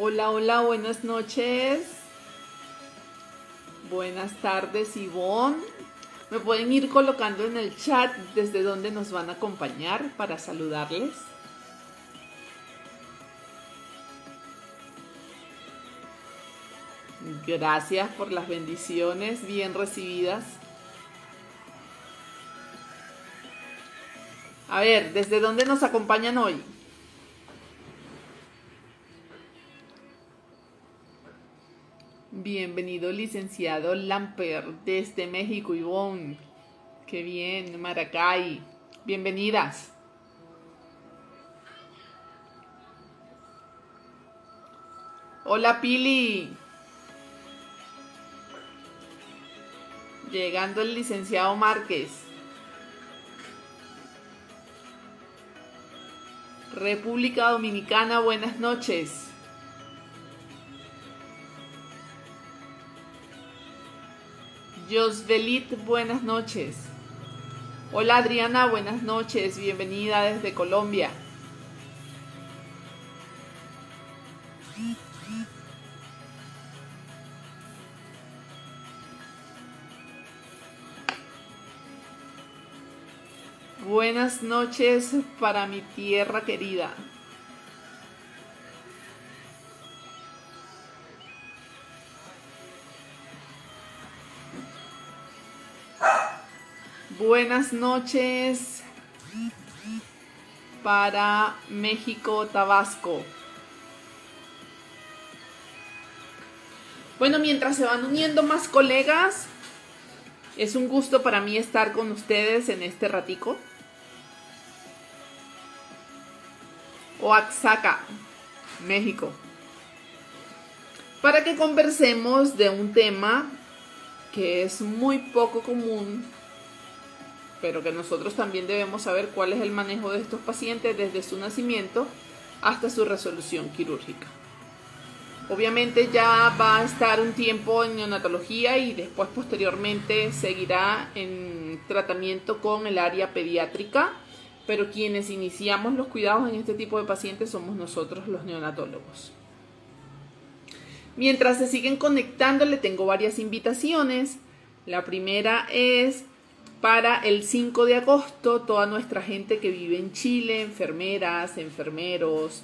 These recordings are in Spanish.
Hola, hola, buenas noches. Buenas tardes, Ivonne. ¿Me pueden ir colocando en el chat desde donde nos van a acompañar para saludarles? Gracias por las bendiciones bien recibidas. A ver, ¿desde dónde nos acompañan hoy? Bienvenido, licenciado Lamper, desde México, Ivonne. Qué bien, Maracay. Bienvenidas. Hola, Pili. Llegando el licenciado Márquez. República Dominicana, buenas noches. Josvelit, buenas noches. Hola Adriana, buenas noches. Bienvenida desde Colombia. Buenas noches para mi tierra querida. Buenas noches para México, Tabasco. Bueno, mientras se van uniendo más colegas, es un gusto para mí estar con ustedes en este ratico. Oaxaca, México. Para que conversemos de un tema que es muy poco común, pero que nosotros también debemos saber cuál es el manejo de estos pacientes desde su nacimiento hasta su resolución quirúrgica. Obviamente ya va a estar un tiempo en neonatología y después posteriormente seguirá en tratamiento con el área pediátrica, pero quienes iniciamos los cuidados en este tipo de pacientes somos nosotros los neonatólogos. Mientras se siguen conectando, le tengo varias invitaciones. La primera es para el 5 de agosto, toda nuestra gente que vive en Chile, enfermeras, enfermeros,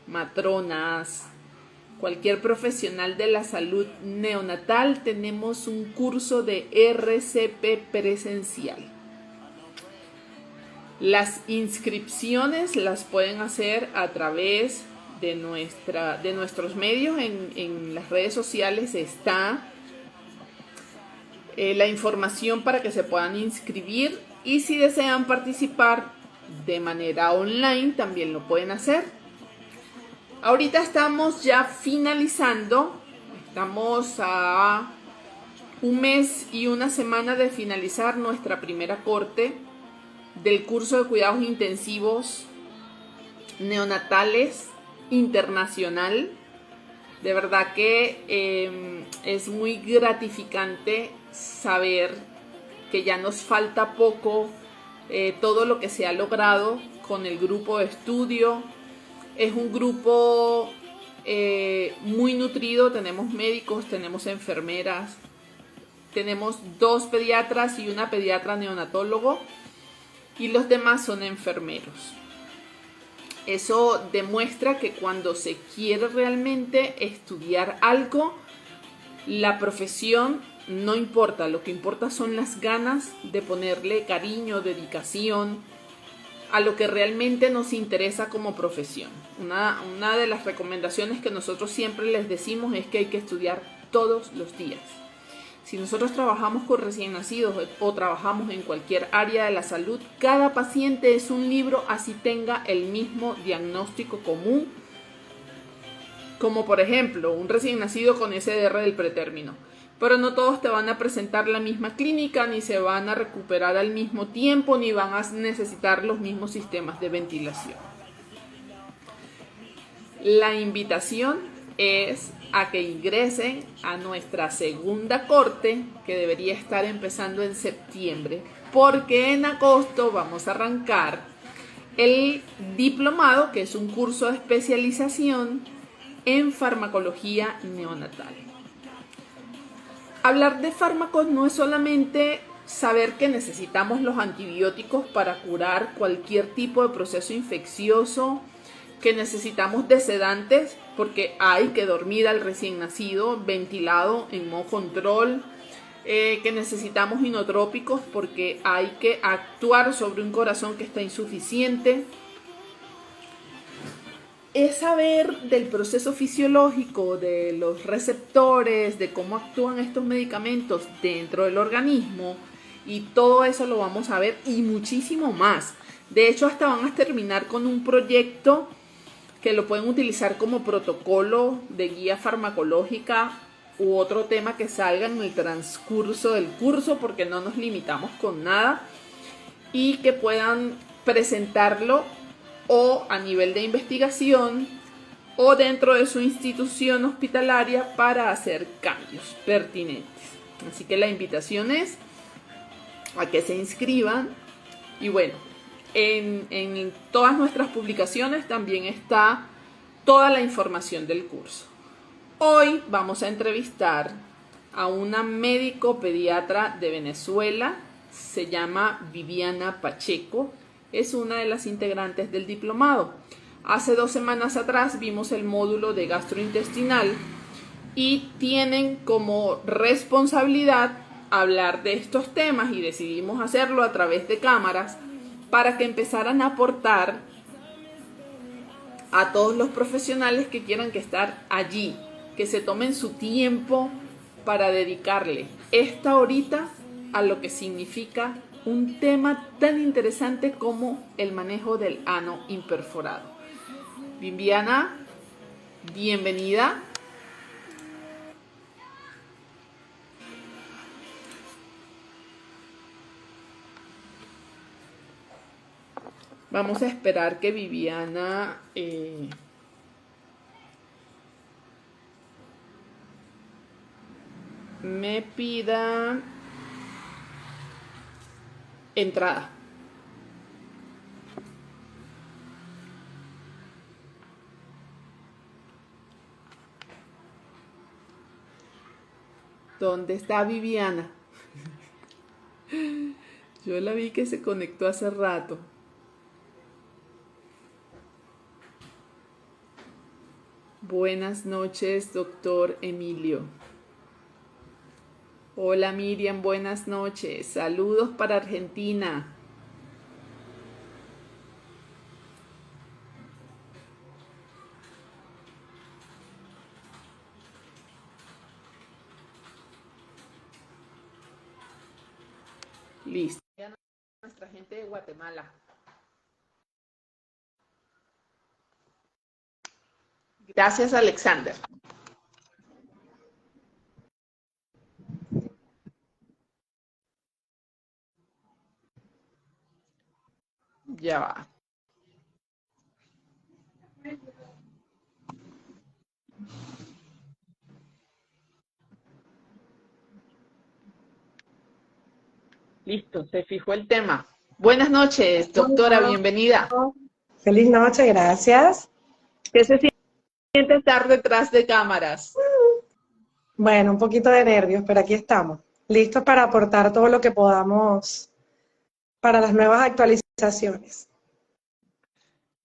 matronas, cualquier profesional de la salud neonatal, tenemos un curso de RCP presencial. Las inscripciones las pueden hacer a través de nuestros medios. En las redes sociales está la información para que se puedan inscribir, y si desean participar de manera online también lo pueden hacer. Ahorita estamos ya finalizando, estamos a un mes y una semana de finalizar nuestra primera corte del curso de cuidados intensivos neonatales internacional. De verdad que es muy gratificante saber que ya nos falta poco, todo lo que se ha logrado con el grupo de estudio. Es un grupo muy nutrido, tenemos médicos, tenemos enfermeras, tenemos 2 pediatras y una pediatra neonatólogo, y los demás son enfermeros. Eso demuestra que cuando se quiere realmente estudiar algo, la profesión no importa, lo que importa son las ganas de ponerle cariño, dedicación a lo que realmente nos interesa como profesión. Una de las recomendaciones que nosotros siempre les decimos es que hay que estudiar todos los días. Si nosotros trabajamos con recién nacidos o trabajamos en cualquier área de la salud, cada paciente es un libro, así tenga el mismo diagnóstico común, como por ejemplo un recién nacido con SDR del pretérmino. Pero no todos te van a presentar la misma clínica, ni se van a recuperar al mismo tiempo, ni van a necesitar los mismos sistemas de ventilación. La invitación es a que ingresen a nuestra segunda corte, que debería estar empezando en septiembre, porque en agosto vamos a arrancar el diplomado, que es un curso de especialización en farmacología neonatal. Hablar de fármacos no es solamente saber que necesitamos los antibióticos para curar cualquier tipo de proceso infeccioso, que necesitamos de sedantes porque hay que dormir al recién nacido ventilado en modo control, que necesitamos inotrópicos porque hay que actuar sobre un corazón que está insuficiente. Es saber del proceso fisiológico, de los receptores, de cómo actúan estos medicamentos dentro del organismo, y todo eso lo vamos a ver y muchísimo más. De hecho, hasta van a terminar con un proyecto que lo pueden utilizar como protocolo de guía farmacológica u otro tema que salga en el transcurso del curso, porque no nos limitamos con nada, y que puedan presentarlo o a nivel de investigación o dentro de su institución hospitalaria para hacer cambios pertinentes. Así que la invitación es a que se inscriban. Y bueno, en todas nuestras publicaciones también está toda la información del curso. Hoy vamos a entrevistar a una médico pediatra de Venezuela. Se llama Viviana Pacheco. Es una de las integrantes del diplomado. Hace 2 semanas atrás vimos el módulo de gastrointestinal y tienen como responsabilidad hablar de estos temas, y decidimos hacerlo a través de cámaras para que empezaran a aportar a todos los profesionales que quieran que estar allí, que se tomen su tiempo para dedicarle esta horita a lo que significa un tema tan interesante como el manejo del ano imperforado. Viviana, bienvenida. Vamos a esperar que Viviana me pida entrada. ¿Dónde está Viviana? Yo la vi que se conectó hace rato. Buenas noches, doctor Emilio. Hola Miriam, buenas noches. Saludos para Argentina. Listo. Nuestra gente de Guatemala. Gracias, Alexander. Ya va. Listo, se fijó el tema. Buenas noches, doctora, bienvenida. Feliz noche, gracias. ¿Qué se siente estar detrás de cámaras? Bueno, un poquito de nervios, pero aquí estamos, listos para aportar todo lo que podamos para las nuevas actualizaciones.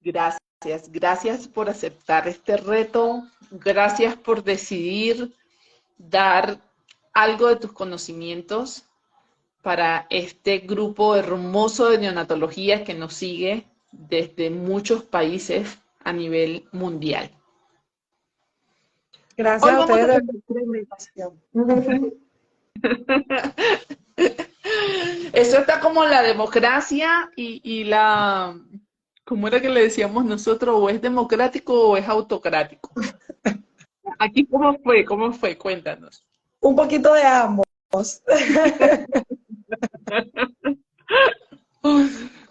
Gracias por aceptar este reto, gracias por decidir dar algo de tus conocimientos para este grupo hermoso de neonatología que nos sigue desde muchos países a nivel mundial. Gracias a ustedes por la invitación. Eso está como la democracia y la... ¿Cómo era que le decíamos nosotros? ¿O es democrático o es autocrático? Aquí, ¿cómo fue? ¿Cómo fue? Cuéntanos. Un poquito de ambos.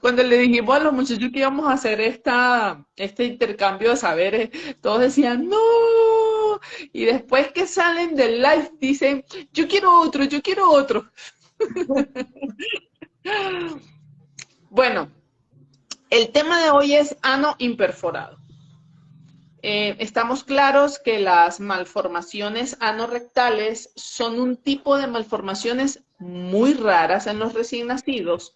Cuando le dijimos a los muchachos que íbamos a hacer este intercambio de saberes, todos decían, ¡no! Y después que salen del live dicen, yo quiero otro, yo quiero otro. Bueno, el tema de hoy es ano imperforado. estamos claros que las malformaciones anorrectales son un tipo de malformaciones muy raras en los recién nacidos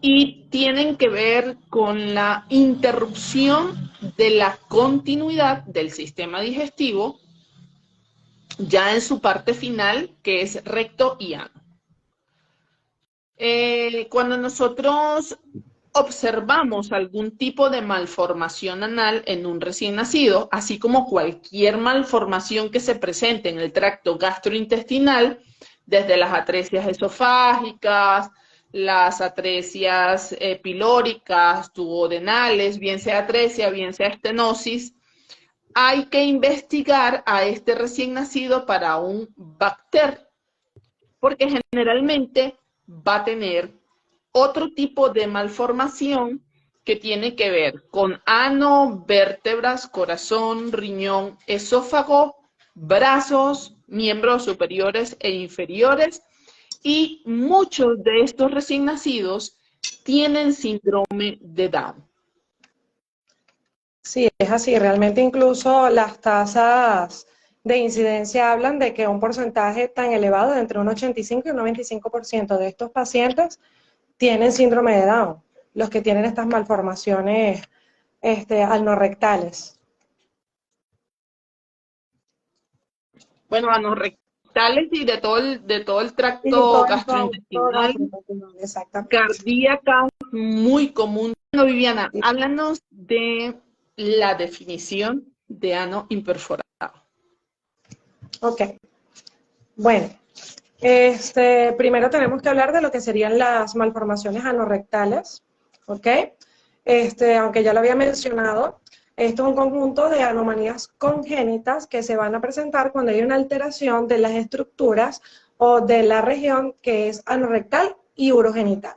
y tienen que ver con la interrupción de la continuidad del sistema digestivo ya en su parte final, que es recto y ano. Cuando nosotros observamos algún tipo de malformación anal en un recién nacido, así como cualquier malformación que se presente en el tracto gastrointestinal, desde las atresias esofágicas, las atresias pilóricas, duodenales, bien sea atresia, bien sea estenosis, hay que investigar a este recién nacido para un bacter, porque generalmente va a tener otro tipo de malformación que tiene que ver con ano, vértebras, corazón, riñón, esófago, brazos, miembros superiores e inferiores, y muchos de estos recién nacidos tienen síndrome de Down. Sí, es así. Realmente incluso las tasas de incidencia hablan de que un porcentaje tan elevado, de entre un 85 y un 95% de estos pacientes tienen síndrome de Down, los que tienen estas malformaciones anorrectales. Bueno, anorrectales y de todo el Y tracto gastrointestinal, exactamente. cardíaca, muy común. Bueno, Viviana, Sí. háblanos de la definición de ano imperforado. Ok. Bueno, primero tenemos que hablar de lo que serían las malformaciones anorrectales, ¿ok? Aunque ya lo había mencionado, esto es un conjunto de anomalías congénitas que se van a presentar cuando hay una alteración de las estructuras o de la región que es anorrectal y urogenital.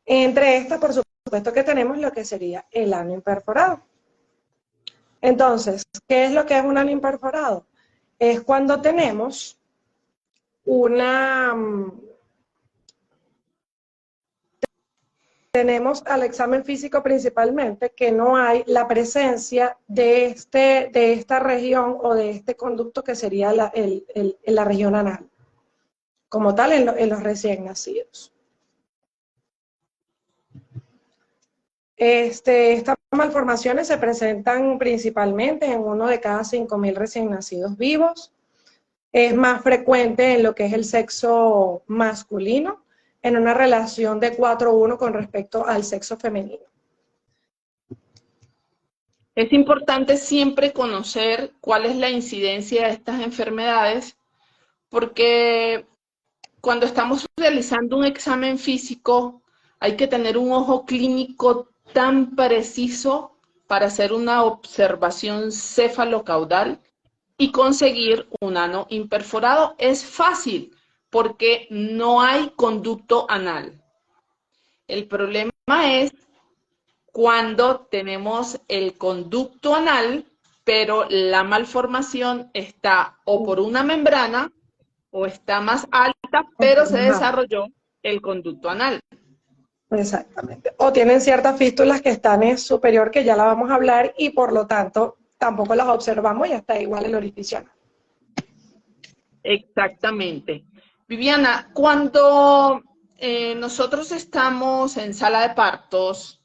Entre estas, por supuesto que tenemos lo que sería el ano imperforado. Entonces, ¿qué es lo que es un ano imperforado? Es cuando tenemos tenemos al examen físico principalmente que no hay la presencia de esta región o de este conducto que sería la región anal, como tal en los recién nacidos. Estas malformaciones se presentan principalmente en uno de cada 5.000 recién nacidos vivos. Es más frecuente en lo que es el sexo masculino, en una relación de 4:1 con respecto al sexo femenino. Es importante siempre conocer cuál es la incidencia de estas enfermedades, porque cuando estamos realizando un examen físico hay que tener un ojo clínico tan preciso para hacer una observación cefalocaudal y conseguir un ano imperforado. Es fácil porque no hay conducto anal. El problema es cuando tenemos el conducto anal, pero la malformación está o por una membrana o está más alta, pero se desarrolló el conducto anal. Exactamente. O tienen ciertas fístulas que están en superior, que ya la vamos a hablar, y por lo tanto tampoco las observamos y está igual el orificio anal. Exactamente. Viviana, cuando nosotros estamos en sala de partos,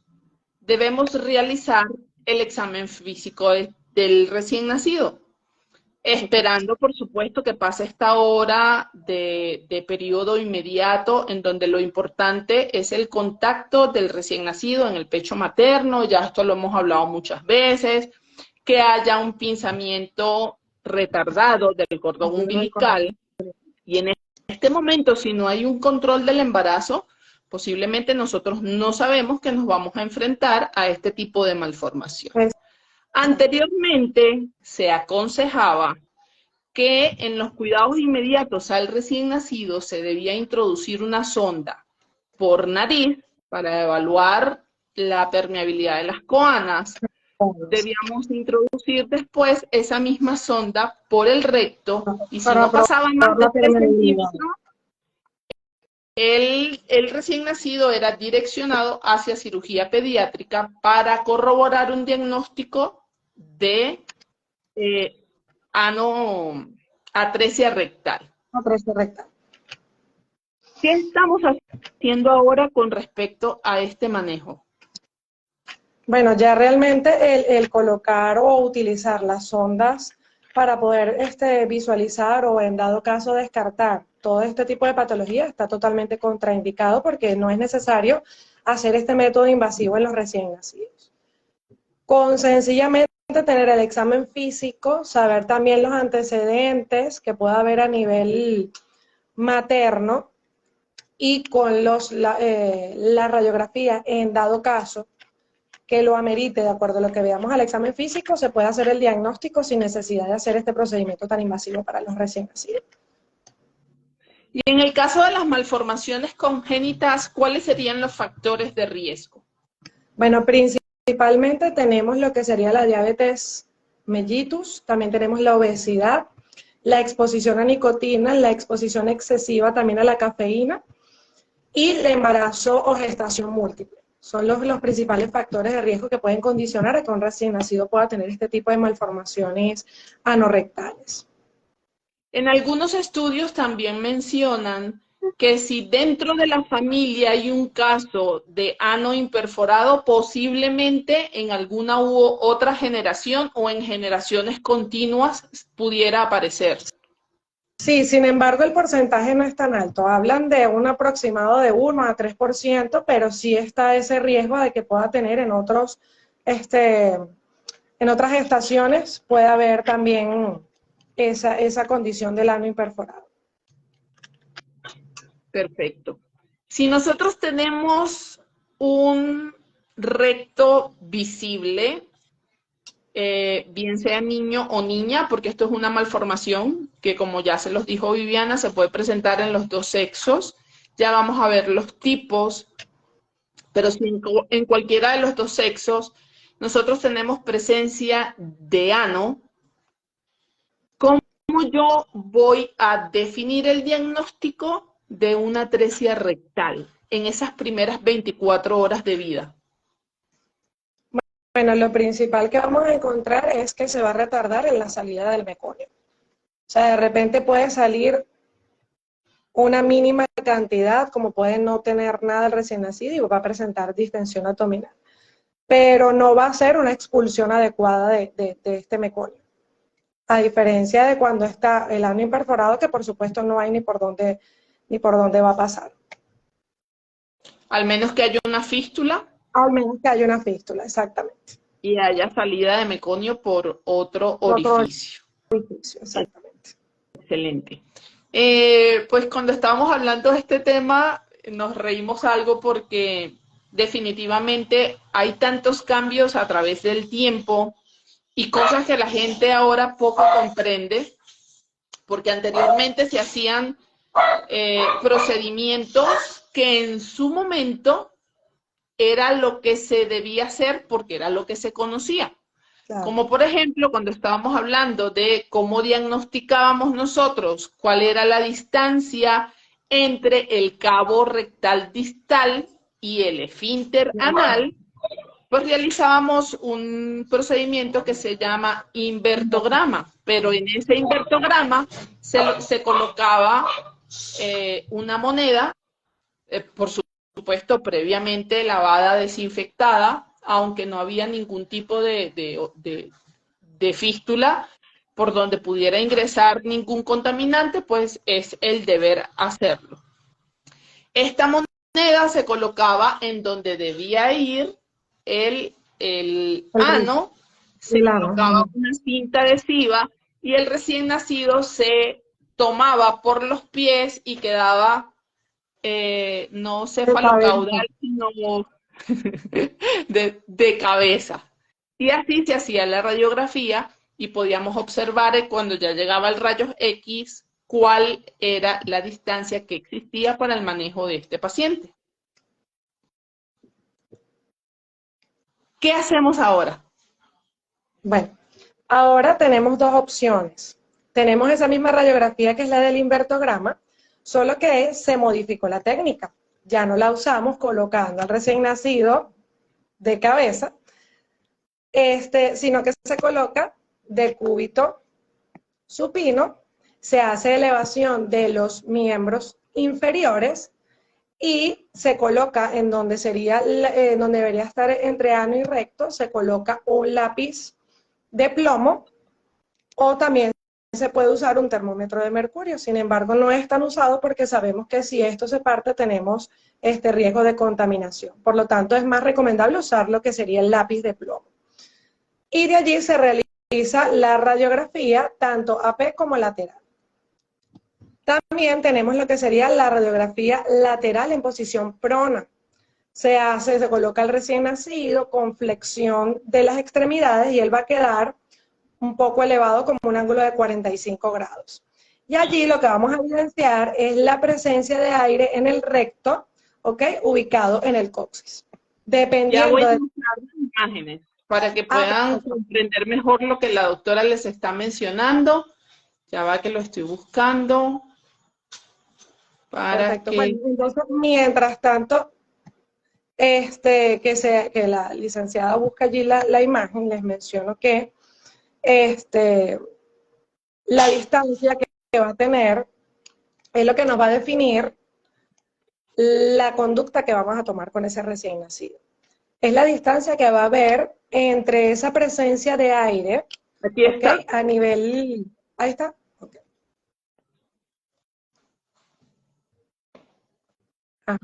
debemos realizar el examen físico del recién nacido, esperando, por supuesto, que pase esta hora de periodo inmediato, en donde lo importante es el contacto del recién nacido en el pecho materno. Ya esto lo hemos hablado muchas veces, que haya un pinzamiento retardado del cordón umbilical, y en este momento, si no hay un control del embarazo, posiblemente nosotros no sabemos que nos vamos a enfrentar a este tipo de malformación. Anteriormente se aconsejaba que en los cuidados inmediatos al recién nacido se debía introducir una sonda por nariz para evaluar la permeabilidad de las coanas. Debíamos introducir después esa misma sonda por el recto, y si no pasaba más de 3 centímetros, el recién nacido era direccionado hacia cirugía pediátrica para corroborar un diagnóstico de atresia rectal. Atresia rectal. ¿Qué estamos haciendo ahora con respecto a este manejo? Bueno, ya realmente el colocar o utilizar las sondas para poder visualizar o en dado caso descartar todo este tipo de patología está totalmente contraindicado porque no es necesario hacer este método invasivo en los recién nacidos. Con sencillamente tener el examen físico, saber también los antecedentes que pueda haber a nivel materno y con la radiografía en dado caso que lo amerite de acuerdo a lo que veamos al examen físico, se puede hacer el diagnóstico sin necesidad de hacer este procedimiento tan invasivo para los recién nacidos. Y en el caso de las malformaciones congénitas, ¿cuáles serían los factores de riesgo? Bueno, principalmente tenemos lo que sería la diabetes mellitus, también tenemos la obesidad, la exposición a nicotina, la exposición excesiva también a la cafeína y el embarazo o gestación múltiple. Son los principales factores de riesgo que pueden condicionar a que un recién nacido pueda tener este tipo de malformaciones anorrectales. En algunos estudios también mencionan que si dentro de la familia hay un caso de ano imperforado, posiblemente en alguna u otra generación o en generaciones continuas pudiera aparecer. Sí, sin embargo, el porcentaje no es tan alto. Hablan de un aproximado de 1 a 3%, pero sí está ese riesgo de que pueda tener en otras estaciones, puede haber también esa condición del ano imperforado. Perfecto. Si nosotros tenemos un recto visible, bien sea niño o niña, porque esto es una malformación que, como ya se los dijo Viviana, se puede presentar en los dos sexos. Ya vamos a ver los tipos, pero si en cualquiera de los dos sexos nosotros tenemos presencia de ano, ¿cómo yo voy a definir el diagnóstico de una atresia rectal en esas primeras 24 horas de vida? Bueno, lo principal que vamos a encontrar es que se va a retardar en la salida del meconio. O sea, de repente puede salir una mínima cantidad, como puede no tener nada el recién nacido y va a presentar distensión abdominal. Pero no va a ser una expulsión adecuada de este meconio. A diferencia de cuando está el ano imperforado, que por supuesto no hay ni por dónde va a pasar. Al menos que haya una fístula. Al menos que haya una fístula, exactamente. Y haya salida de meconio por otro orificio. Exactamente. Excelente. Pues cuando estábamos hablando de este tema, nos reímos algo porque definitivamente hay tantos cambios a través del tiempo y cosas que la gente ahora poco comprende, porque anteriormente se hacían procedimientos que en su momento era lo que se debía hacer porque era lo que se conocía. Claro. Como por ejemplo, cuando estábamos hablando de cómo diagnosticábamos nosotros cuál era la distancia entre el cabo rectal distal y el esfínter anal, pues realizábamos un procedimiento que se llama invertograma, pero en ese invertograma se colocaba una moneda, por supuesto, previamente lavada, desinfectada, aunque no había ningún tipo de fístula por donde pudiera ingresar ningún contaminante, pues es el deber hacerlo. Esta moneda se colocaba en donde debía ir el ano, se colocaba una cinta adhesiva y el recién nacido se tomaba por los pies y quedaba no cefalocaudal, sino de cabeza. Y así se hacía la radiografía y podíamos observar cuando ya llegaba el rayos X cuál era la distancia que existía para el manejo de este paciente. ¿Qué hacemos ahora? Bueno, ahora tenemos dos opciones. Tenemos esa misma radiografía que es la del invertograma, solo que se modificó la técnica. Ya no la usamos colocando al recién nacido de cabeza, sino que se coloca decúbito supino, se hace elevación de los miembros inferiores y se coloca en donde donde debería estar entre ano y recto, se coloca un lápiz de plomo o también se puede usar un termómetro de mercurio. Sin embargo, no es tan usado porque sabemos que si esto se parte tenemos riesgo de contaminación. Por lo tanto, es más recomendable usar lo que sería el lápiz de plomo. Y de allí se realiza la radiografía tanto AP como lateral. También tenemos lo que sería la radiografía lateral en posición prona. Se coloca el recién nacido con flexión de las extremidades y él va a quedar un poco elevado como un ángulo de 45 grados. Y allí lo que vamos a evidenciar es la presencia de aire en el recto, ¿ok? Ubicado en el coxis. Ya voy Dependiendo a de... mostrar las imágenes para que puedan comprender mejor lo que la doctora les está mencionando. Ya va que lo estoy buscando. Para Perfecto. que... Bueno, entonces, mientras tanto, que la licenciada busca allí la imagen, les menciono que la distancia que va a tener es lo que nos va a definir la conducta que vamos a tomar con ese recién nacido. Es la distancia que va a haber entre esa presencia de aire, Aquí está. ¿ok? A nivel... Ahí está. Okay. Ajá.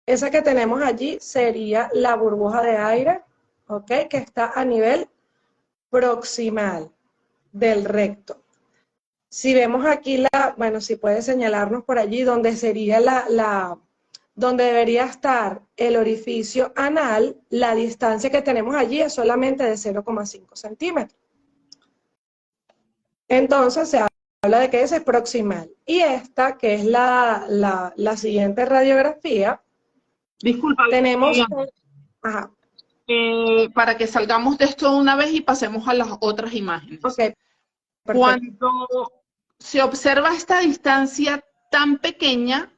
Esa que tenemos allí sería la burbuja de aire, ¿ok? Que está a nivel proximal del recto. Si vemos aquí bueno, si puede señalarnos por allí donde sería donde debería estar el orificio anal, la distancia que tenemos allí es solamente de 0,5 centímetros. Entonces se habla de que ese es proximal. Y esta, que es la siguiente radiografía, Disculpa, tenemos... Ajá. para que salgamos de esto de una vez y pasemos a las otras imágenes. Ok, perfecto. Cuando se observa esta distancia tan pequeña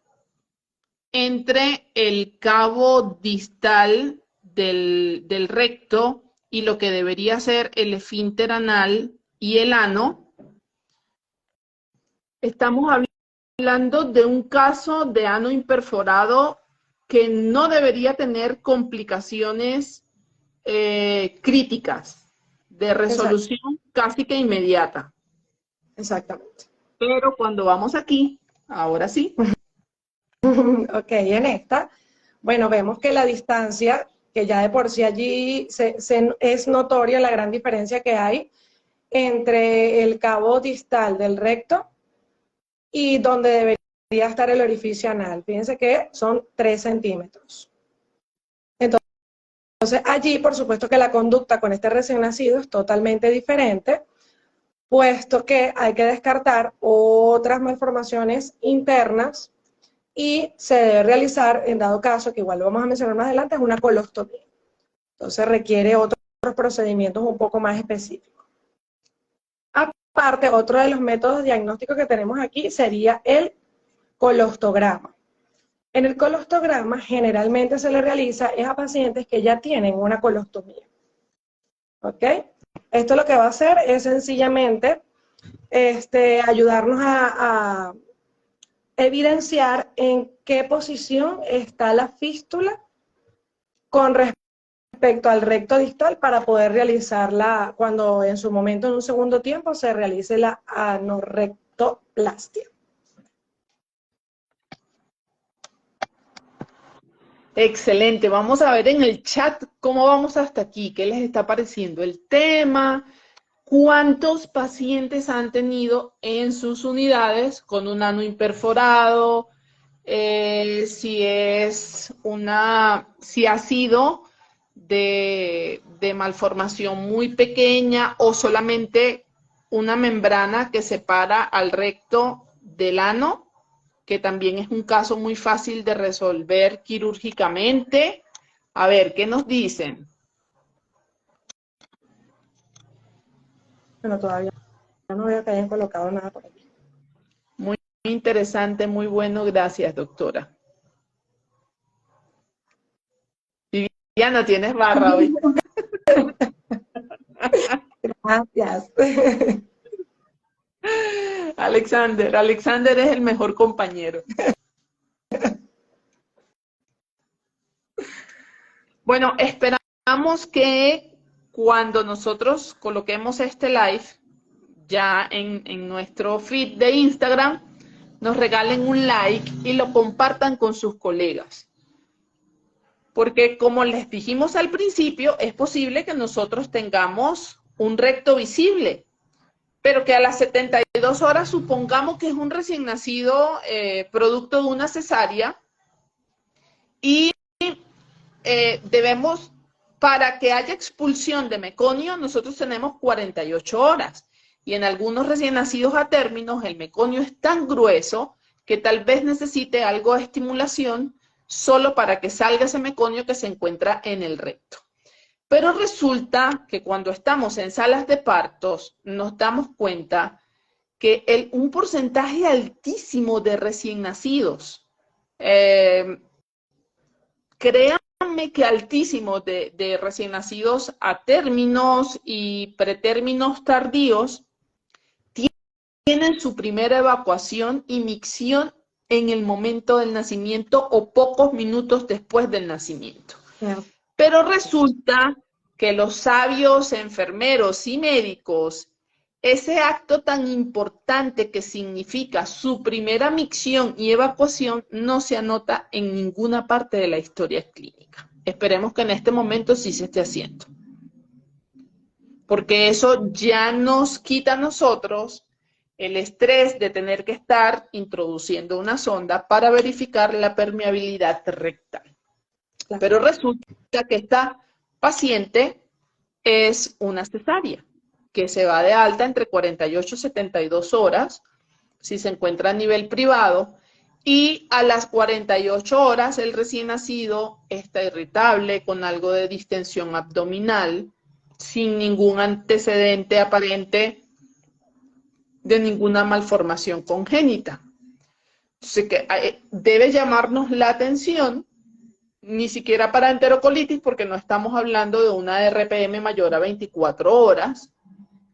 entre el cabo distal del recto y lo que debería ser el esfínter anal y el ano, estamos hablando de un caso de ano imperforado que no debería tener complicaciones críticas de resolución casi que inmediata. Exactamente. Pero cuando vamos aquí, ahora sí. Ok, en esta, bueno, vemos que la distancia, que ya de por sí allí es notoria la gran diferencia que hay entre el cabo distal del recto y donde debería estar el orificio anal. Fíjense que son 3 centímetros. Entonces, allí, por supuesto que la conducta con este recién nacido es totalmente diferente, puesto que hay que descartar otras malformaciones internas y se debe realizar, en dado caso, que igual lo vamos a mencionar más adelante, es una colostomía. Entonces requiere otros procedimientos un poco más específicos. Aparte, otro de los métodos diagnósticos que tenemos aquí sería el colostograma. En el colostograma generalmente se le realiza es a pacientes que ya tienen una colostomía. ¿Ok? Esto lo que va a hacer es sencillamente ayudarnos a evidenciar en qué posición está la fístula con respecto al recto distal para poder realizarla cuando en su momento, en un segundo tiempo, se realice la anorrectoplastia. Excelente. Vamos a ver en el chat cómo vamos hasta aquí, qué les está pareciendo el tema, cuántos pacientes han tenido en sus unidades con un ano imperforado, si ha sido de malformación muy pequeña o solamente una membrana que separa al recto del ano, que también es un caso muy fácil de resolver quirúrgicamente. A ver, ¿qué nos dicen? Bueno, todavía no veo que hayan colocado nada por aquí. Muy interesante, muy bueno, gracias, doctora. Ya no tienes barra hoy. Gracias. Alexander es el mejor compañero. Bueno, esperamos que cuando nosotros coloquemos este live ya en nuestro feed de Instagram, nos regalen un like y lo compartan con sus colegas. Porque como les dijimos al principio, es posible que nosotros tengamos un recto visible, pero que a las 72 horas supongamos que es un recién nacido producto de una cesárea y debemos, para que haya expulsión de meconio, nosotros tenemos 48 horas. Y en algunos recién nacidos a términos, el meconio es tan grueso que tal vez necesite algo de estimulación solo para que salga ese meconio que se encuentra en el recto. Pero resulta que cuando estamos en salas de partos, nos damos cuenta que un porcentaje altísimo de recién nacidos, créanme que altísimo de recién nacidos a términos y pretérminos tardíos, tienen su primera evacuación y micción en el momento del nacimiento o pocos minutos después del nacimiento. Pero resulta que los sabios enfermeros y médicos, ese acto tan importante que significa su primera micción y evacuación, no se anota en ninguna parte de la historia clínica. Esperemos que en este momento sí se esté haciendo. Porque eso ya nos quita a nosotros el estrés de tener que estar introduciendo una sonda para verificar la permeabilidad rectal. Pero resulta que esta paciente es una cesárea, que se va de alta entre 48 y 72 horas, si se encuentra a nivel privado, y a las 48 horas el recién nacido está irritable, con algo de distensión abdominal, sin ningún antecedente aparente de ninguna malformación congénita. Entonces, que debe llamarnos la atención, ni siquiera para enterocolitis, porque no estamos hablando de una RPM mayor a 24 horas.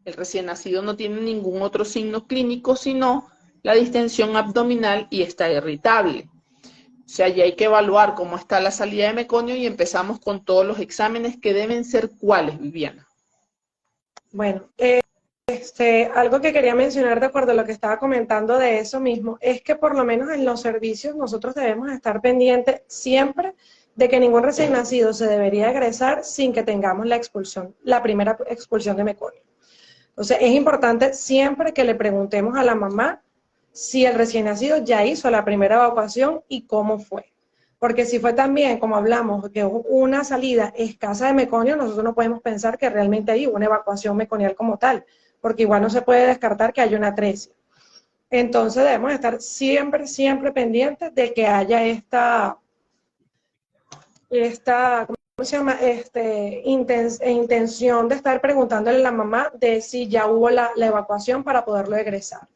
El recién nacido no tiene ningún otro signo clínico, sino la distensión abdominal y está irritable. O sea, ya hay que evaluar cómo está la salida de meconio y empezamos con todos los exámenes que deben ser cuáles, Viviana. Bueno, algo que quería mencionar de acuerdo a lo que estaba comentando de eso mismo, es que por lo menos en los servicios nosotros debemos estar pendientes siempre de que ningún recién nacido se debería egresar sin que tengamos la primera expulsión de meconio. Entonces es importante siempre que le preguntemos a la mamá si el recién nacido ya hizo la primera evacuación y cómo fue. Porque si fue también, como hablamos, que una salida escasa de meconio, nosotros no podemos pensar que realmente hay una evacuación meconial como tal, porque igual no se puede descartar que haya una atresia. Entonces debemos estar siempre, siempre pendientes de que haya ¿cómo se llama? Intención de estar preguntándole a la mamá de si ya hubo la evacuación para poderlo egresar.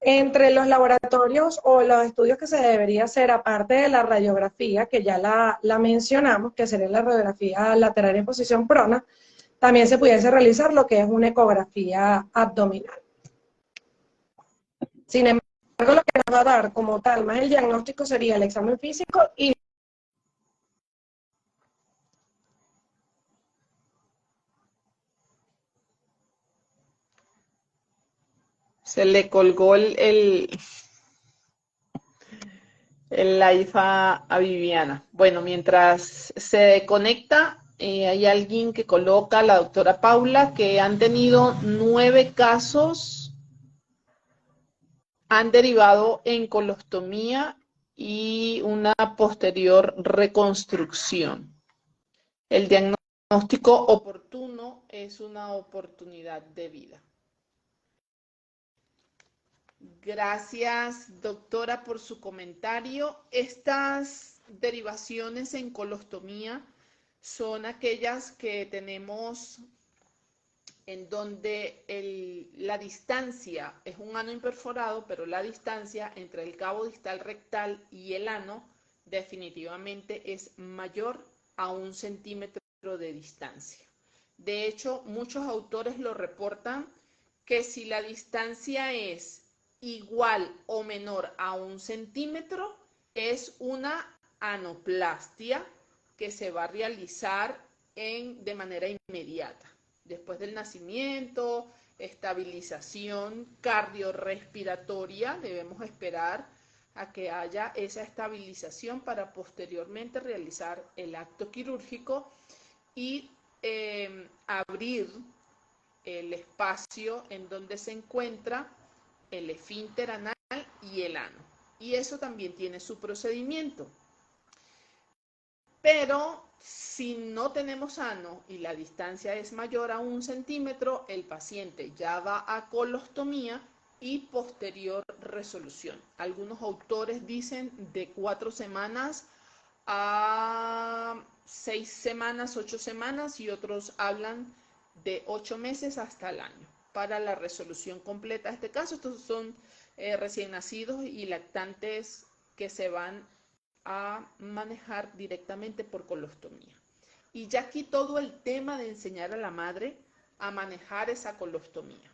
Entre los laboratorios o los estudios que se debería hacer, aparte de la radiografía, que ya la mencionamos, que sería la radiografía lateral en posición prona, también se pudiese realizar lo que es una ecografía abdominal. Sin embargo, lo que nos va a dar como tal más el diagnóstico sería el examen físico y Se le colgó el live a Viviana. Bueno, mientras se conecta, hay alguien que coloca, la doctora Paula, que han tenido 9 casos, han derivado en colostomía y una posterior reconstrucción. El diagnóstico oportuno es una oportunidad de vida. Gracias, doctora, por su comentario. Estas derivaciones en colostomía son aquellas que tenemos en donde la distancia es un ano imperforado, pero la distancia entre el cabo distal rectal y el ano definitivamente es mayor a 1 centímetro de distancia. De hecho, muchos autores lo reportan que si la distancia es igual o menor a 1 centímetro, es una anoplastia que se va a realizar de manera inmediata. Después del nacimiento, estabilización cardiorrespiratoria, debemos esperar a que haya esa estabilización para posteriormente realizar el acto quirúrgico y abrir el espacio en donde se encuentra el esfínter anal y el ano. Y eso también tiene su procedimiento. Pero si no tenemos ano y la distancia es mayor a 1 centímetro, el paciente ya va a colostomía y posterior resolución. Algunos autores dicen de 4 semanas a 6 semanas, 8 semanas, y otros hablan de 8 meses hasta el año para la resolución completa. En este caso, estos son recién nacidos y lactantes que se van a manejar directamente por colostomía. Y ya aquí todo el tema de enseñar a la madre a manejar esa colostomía.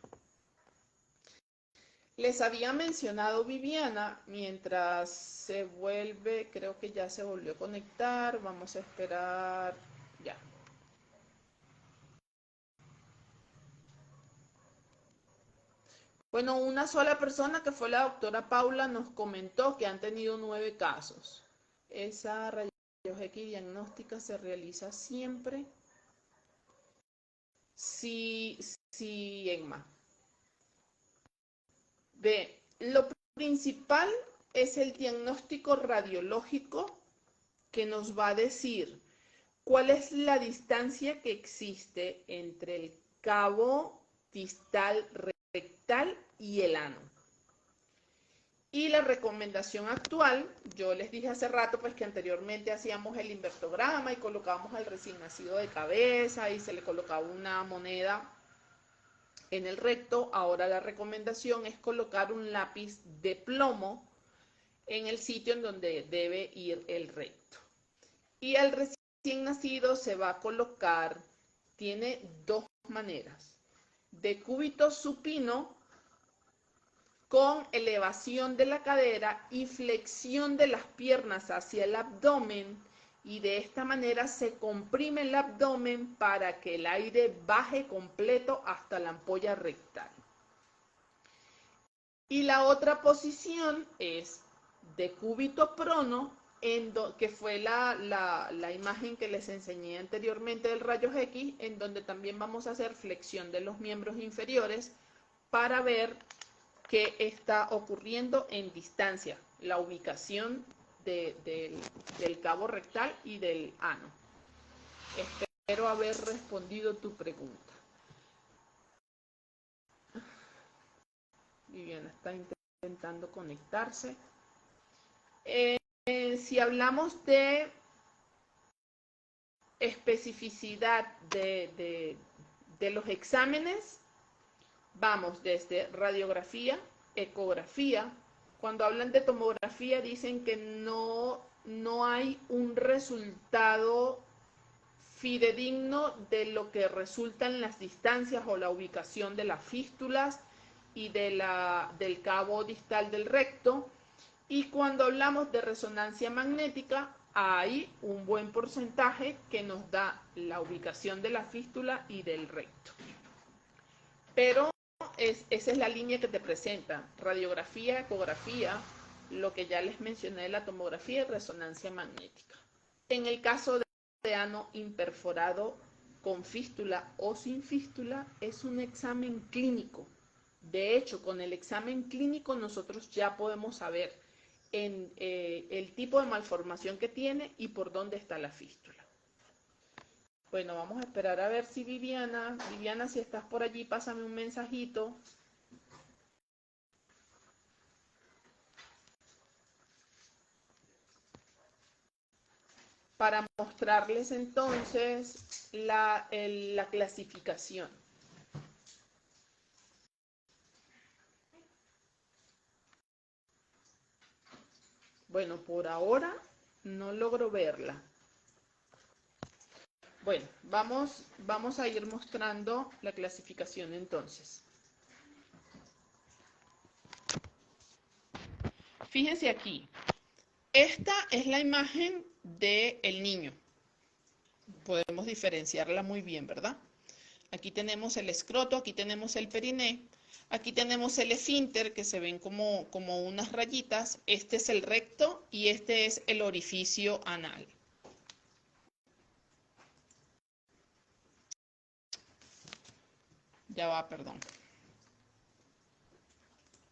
Les había mencionado Viviana, mientras se vuelve, creo que ya se volvió a conectar, vamos a esperar, ya. Bueno, una sola persona, que fue la doctora Paula, nos comentó que han tenido 9 casos. Esa rayos X diagnóstica se realiza siempre. Sí, sí, Emma. Ve, lo principal es el diagnóstico radiológico, que nos va a decir cuál es la distancia que existe entre el cabo distal rectal y el ano. Y la recomendación actual, yo les dije hace rato pues que anteriormente hacíamos el invertograma y colocábamos al recién nacido de cabeza y se le colocaba una moneda en el recto. Ahora la recomendación es colocar un lápiz de plomo en el sitio en donde debe ir el recto. Y al recién nacido se va a colocar, tiene 2 maneras: de cúbito supino con elevación de la cadera y flexión de las piernas hacia el abdomen, y de esta manera se comprime el abdomen para que el aire baje completo hasta la ampolla rectal. Y la otra posición es de cúbito prono, que fue la imagen que les enseñé anteriormente del rayos X, en donde también vamos a hacer flexión de los miembros inferiores para ver qué está ocurriendo en distancia, la ubicación del cabo rectal y del ano. Espero haber respondido tu pregunta. Viviana está intentando conectarse. Si hablamos de especificidad de los exámenes, vamos desde radiografía, ecografía. Cuando hablan de tomografía dicen que no hay un resultado fidedigno de lo que resultan las distancias o la ubicación de las fístulas y del cabo distal del recto. Y cuando hablamos de resonancia magnética, hay un buen porcentaje que nos da la ubicación de la fístula y del recto. Pero esa es la línea que te presenta: radiografía, ecografía, lo que ya les mencioné de la tomografía y resonancia magnética. En el caso de ano imperforado con fístula o sin fístula, es un examen clínico. De hecho, con el examen clínico nosotros ya podemos saber el tipo de malformación que tiene y por dónde está la fístula. Bueno, vamos a esperar a ver si Viviana, si estás por allí, pásame un mensajito. Para mostrarles entonces la clasificación. Bueno, por ahora no logro verla. Bueno, vamos a ir mostrando la clasificación entonces. Fíjense aquí. Esta es la imagen del niño. Podemos diferenciarla muy bien, ¿verdad? Aquí tenemos el escroto, aquí tenemos el periné, aquí tenemos el esfínter, que se ven como unas rayitas. Este es el recto y este es el orificio anal. Ya va, perdón.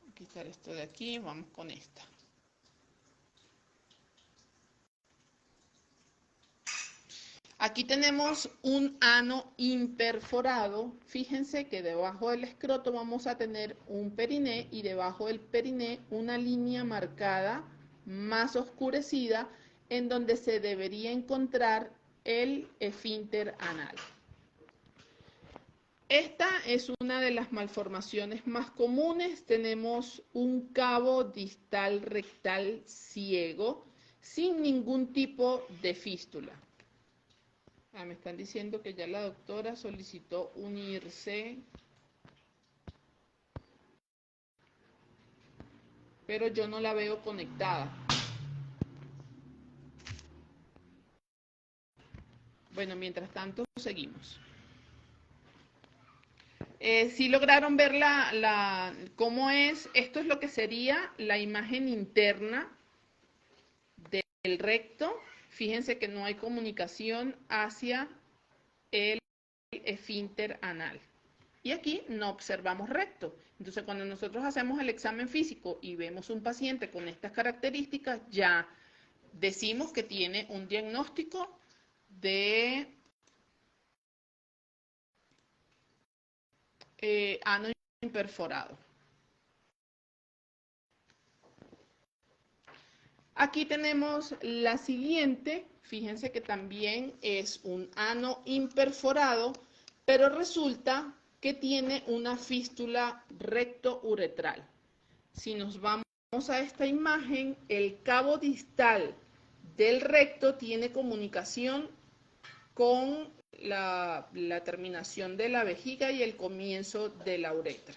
Voy a quitar esto de aquí, vamos con esta. Aquí tenemos un ano imperforado. Fíjense que debajo del escroto vamos a tener un periné y debajo del periné una línea marcada más oscurecida en donde se debería encontrar el esfínter anal. Esta es una de las malformaciones más comunes. Tenemos un cabo distal rectal ciego sin ningún tipo de fístula. Me están diciendo que ya la doctora solicitó unirse, pero yo no la veo conectada. Bueno, mientras tanto, seguimos. Si lograron ver cómo es, esto es lo que sería la imagen interna del recto. Fíjense que no hay comunicación hacia el esfínter anal. Y aquí no observamos recto. Entonces, cuando nosotros hacemos el examen físico y vemos un paciente con estas características, ya decimos que tiene un diagnóstico de ano imperforado. Aquí tenemos la siguiente. Fíjense que también es un ano imperforado, pero resulta que tiene una fístula recto-uretral. Si nos vamos a esta imagen, el cabo distal del recto tiene comunicación con la terminación de la vejiga y el comienzo de la uretra.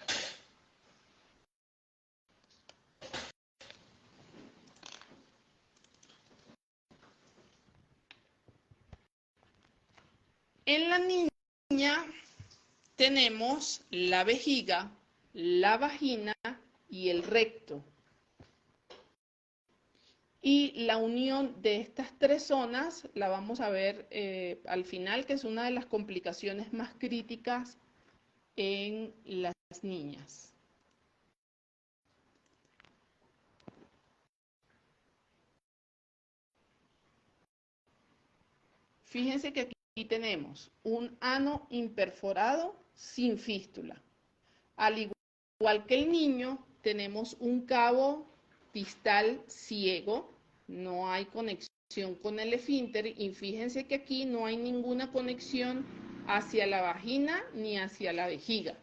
En la niña tenemos la vejiga, la vagina y el recto. Y la unión de estas tres zonas la vamos a ver al final, que es una de las complicaciones más críticas en las niñas. Fíjense que aquí tenemos un ano imperforado sin fístula. Al igual que el niño, tenemos un cabo distal ciego, no hay conexión con el esfínter y fíjense que aquí no hay ninguna conexión hacia la vagina ni hacia la vejiga.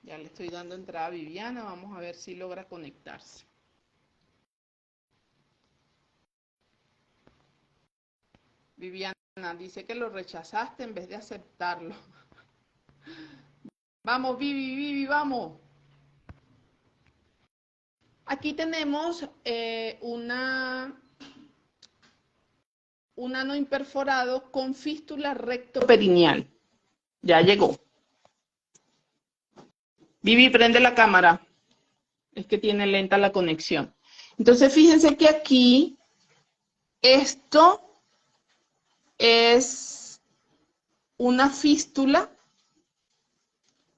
Ya le estoy dando entrada a Viviana, vamos a ver si logra conectarse. Viviana dice que lo rechazaste en vez de aceptarlo. Vamos, Vivi, vamos. Aquí tenemos un ano imperforado con fístula recto-perineal. Ya llegó. Vivi, prende la cámara. Es que tiene lenta la conexión. Entonces, fíjense que aquí esto es una fístula.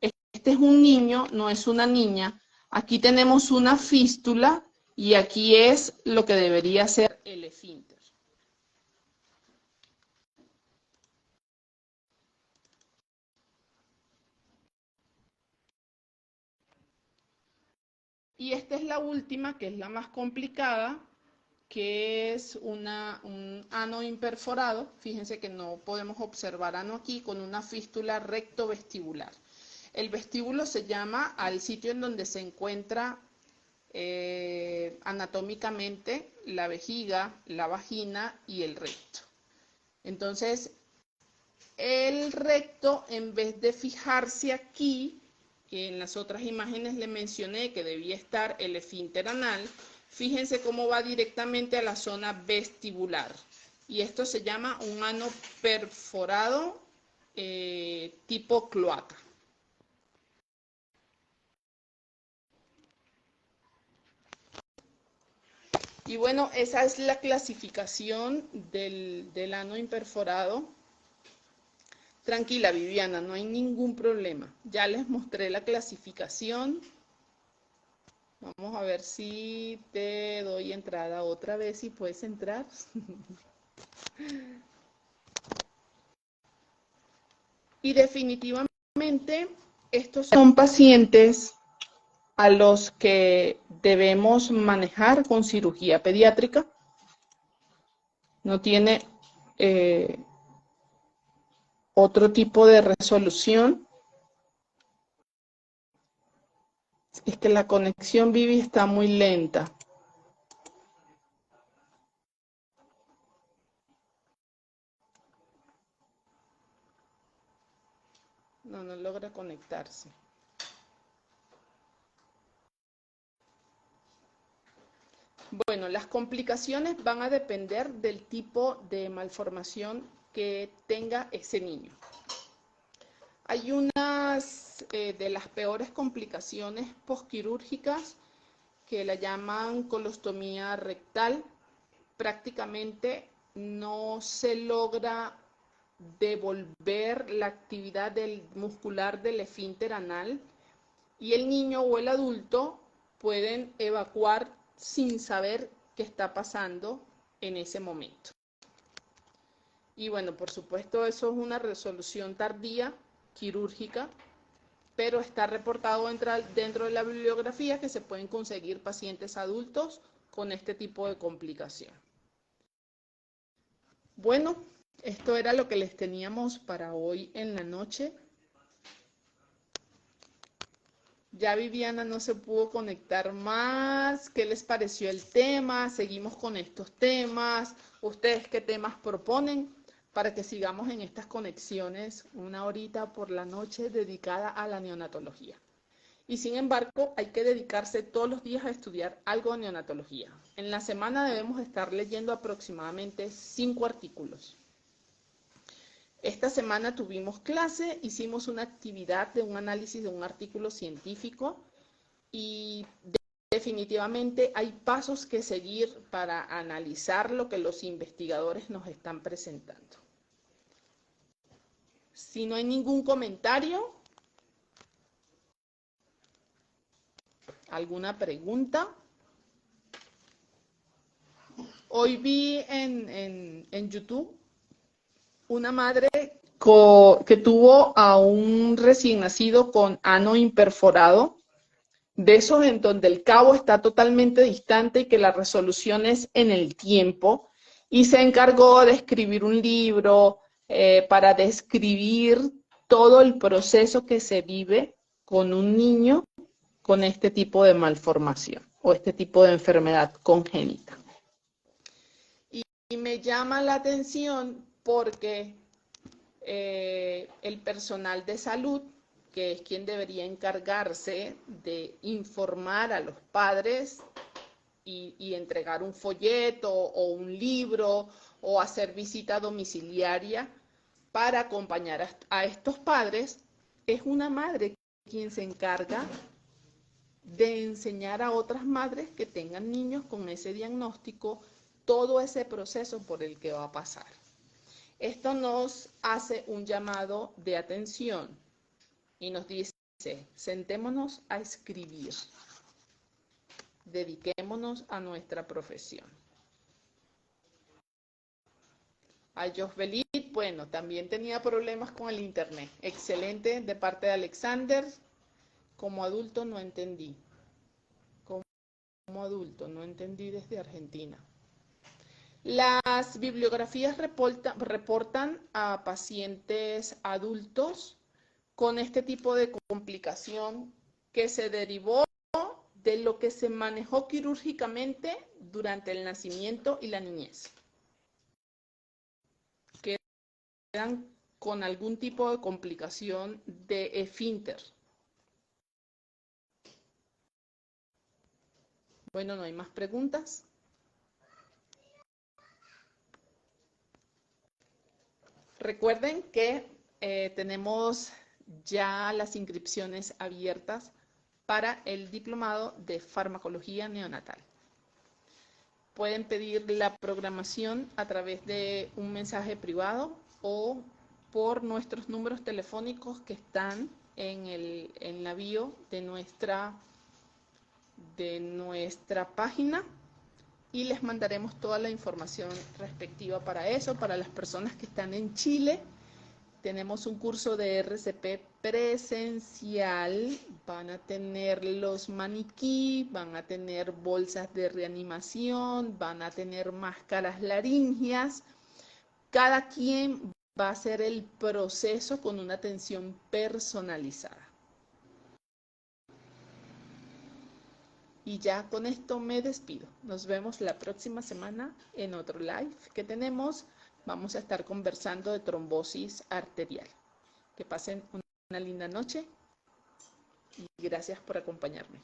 Este es un niño, no es una niña. Aquí tenemos una fístula y aquí es lo que debería ser el esfínter. Y esta es la última, que es la más complicada, que es un ano imperforado. Fíjense que no podemos observar ano aquí, con una fístula recto vestibular. El vestíbulo se llama al sitio en donde se encuentra anatómicamente la vejiga, la vagina y el recto. Entonces, el recto, en vez de fijarse aquí, que en las otras imágenes le mencioné que debía estar el esfínter anal, fíjense cómo va directamente a la zona vestibular. Y esto se llama un ano perforado tipo cloaca. Y bueno, esa es la clasificación del ano imperforado. Tranquila, Viviana, no hay ningún problema. Ya les mostré la clasificación. Vamos a ver si te doy entrada otra vez, si puedes entrar. Y definitivamente estos son pacientes a los que debemos manejar con cirugía pediátrica. No tiene otro tipo de resolución. Es que la conexión, Vivi, está muy lenta. No logra conectarse. Bueno, las complicaciones van a depender del tipo de malformación que tenga ese niño. Hay unas de las peores complicaciones posquirúrgicas que la llaman colostomía rectal. Prácticamente no se logra devolver la actividad muscular del esfínter anal y el niño o el adulto pueden evacuar sin saber qué está pasando en ese momento. Y bueno, por supuesto, eso es una resolución tardía, quirúrgica, pero está reportado dentro de la bibliografía que se pueden conseguir pacientes adultos con este tipo de complicación. Bueno, esto era lo que les teníamos para hoy en la noche. Ya Viviana no se pudo conectar más. ¿Qué les pareció el tema? ¿Seguimos con estos temas? ¿Ustedes qué temas proponen para que sigamos en estas conexiones una horita por la noche dedicada a la neonatología? Y sin embargo, hay que dedicarse todos los días a estudiar algo de neonatología. En la semana debemos estar leyendo aproximadamente 5 artículos. Esta semana tuvimos clase, hicimos una actividad de un análisis de un artículo científico y definitivamente hay pasos que seguir para analizar lo que los investigadores nos están presentando. Si no hay ningún comentario, ¿alguna pregunta? Hoy vi en YouTube una madre que tuvo a un recién nacido con ano imperforado, de esos en donde el cabo está totalmente distante y que la resolución es en el tiempo, y se encargó de escribir un libro para describir todo el proceso que se vive con un niño con este tipo de malformación o este tipo de enfermedad congénita. Y me llama la atención porque el personal de salud, que es quien debería encargarse de informar a los padres y entregar un folleto o un libro o hacer visita domiciliaria para acompañar a estos padres, es una madre quien se encarga de enseñar a otras madres que tengan niños con ese diagnóstico todo ese proceso por el que va a pasar. Esto nos hace un llamado de atención y nos dice, sentémonos a escribir, dediquémonos a nuestra profesión. A Josbelit, bueno, también tenía problemas con el internet. Excelente de parte de Alexander. Como adulto no entendí. Como adulto no entendí desde Argentina. Las bibliografías reportan a pacientes adultos con este tipo de complicación que se derivó de lo que se manejó quirúrgicamente durante el nacimiento y la niñez. Quedan con algún tipo de complicación de esfínter. Bueno, no hay más preguntas. Recuerden que tenemos ya las inscripciones abiertas para el diplomado de farmacología neonatal. Pueden pedir la programación a través de un mensaje privado o por nuestros números telefónicos que están en la bio de nuestra página, y les mandaremos toda la información respectiva para eso. Para las personas que están en Chile, tenemos un curso de RCP presencial. Van a tener los maniquí, van a tener bolsas de reanimación, van a tener máscaras laringias. Cada quien va a hacer el proceso con una atención personalizada. Y ya con esto me despido. Nos vemos la próxima semana en otro live que tenemos. Vamos a estar conversando de trombosis arterial. Que pasen una linda noche y gracias por acompañarme.